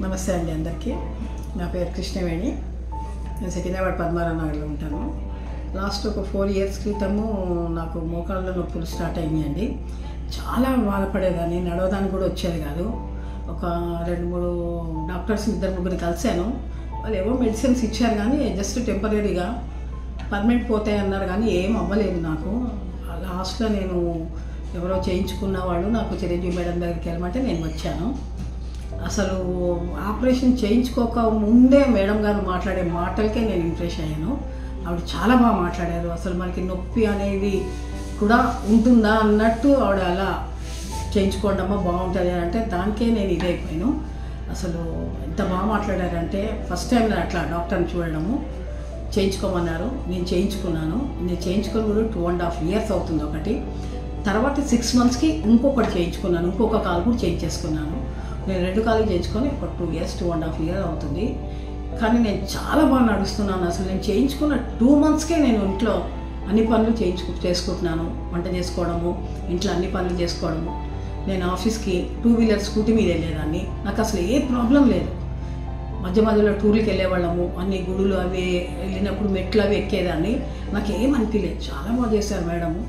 నమస్తే అండి అందరికీ. నా పేరు కృష్ణవేణి. నేను సికింద్రాబాద్ పద్మారావు నగర్లో ఉంటాను. లాస్ట్ ఒక 4 years క్రితము నాకు మోకాళ్ళ నొప్పులు స్టార్ట్ అయినాయండి. చాలా బాధపడేదాన్ని, నడవడానికి కూడా వచ్చేది కాదు. ఒక 2-3 డాక్టర్స్ 2-3 కలిశాను. వాళ్ళు ఏవో మెడిసిన్స్ ఇచ్చారు కానీ జస్ట్ టెంపరీగా పర్మనెంట్ పోతాయి అన్నారు కానీ ఏం అవ్వలేదు నాకు. లాస్ట్లో నేను ఎవరో చేయించుకున్న వాళ్ళు నాకు చిరంజీవి మేడం దగ్గరికి వెళ్ళమంటే నేను వచ్చాను. అసలు ఆపరేషన్ చేయించుకోక ముందే మేడం గారు మాట్లాడే మాటలకే నేను ఇంప్రెస్ అయ్యాను. ఆవిడ చాలా బాగా మాట్లాడారు. అసలు మనకి నొప్పి అనేది కూడా ఉంటుందా అన్నట్టు ఆవిడ అలా చేయించుకోండి అమ్మా బాగుంటుంది అని అంటే దానికే నేను ఇదైపోయాను. అసలు ఎంత బాగా మాట్లాడారంటే ఫస్ట్ టైం నేను అట్లా డాక్టర్ని చూడడము. చేయించుకోమన్నారు, నేను చేయించుకున్నాను. నేను చేయించుకొని కూడా 2.5 years అవుతుంది ఒకటి. తర్వాత 6 monthsకి ఇంకొకటి చేయించుకున్నాను, ఇంకొక కాలు కూడా చేయించేసుకున్నాను. నేను 2 కాలు చేయించుకొని ఒక 2 years 2.5 years అవుతుంది. కానీ నేను చాలా బాగా నడుస్తున్నాను. అసలు నేను చేయించుకున్న 2 monthsకే నేను ఇంట్లో అన్ని పనులు చేసుకుంటున్నాను. వంట చేసుకోవడము, ఇంట్లో అన్ని పనులు చేసుకోవడము. నేను ఆఫీస్కి 2-wheeler స్కూటీ మీద వెళ్ళేదాన్ని. నాకు అసలు ఏ ప్రాబ్లం లేదు. మధ్య మధ్యలో టూర్లకి వెళ్ళేవాళ్ళము. అన్ని గుడులు అవి వెళ్ళినప్పుడు మెట్లు అవి ఎక్కేదాన్ని. నాకు ఏం అనిపించలేదు. చాలా బాగా చేశారు మేడము.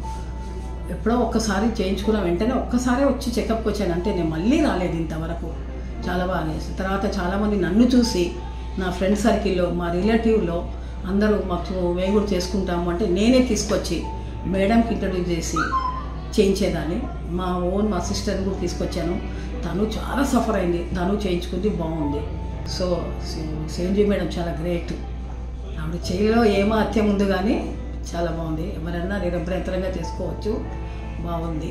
ఎప్పుడో ఒక్కసారి చేయించుకున్న వెంటనే ఒక్కసారే వచ్చి చెకప్కి వచ్చాను అంటే నేను మళ్ళీ రాలేదు ఇంతవరకు. చాలా బాగా చేశాను. తర్వాత చాలామంది నన్ను చూసి నా ఫ్రెండ్ సర్కిల్లో, మా రిలేటివ్లో అందరూ మేము కూడా చేసుకుంటాము అంటే నేనే తీసుకొచ్చి మేడంకి ఇంట్రడ్యూస్ చేసి చేయించేదాన్ని. మా సిస్టర్ని కూడా తీసుకొచ్చాను. తను చాలా సఫర్ అయింది, తను చేయించుకుంది, బాగుంది. సో చిరంజీవి మేడం చాలా గ్రేట్. ఆవిడ చేయిలో ఏమో అత్యం ఉంది కానీ చాలా బాగుంది. ఎవరైనా నిరభ్యంతరంగా చేసుకోవచ్చు, బాగుంది.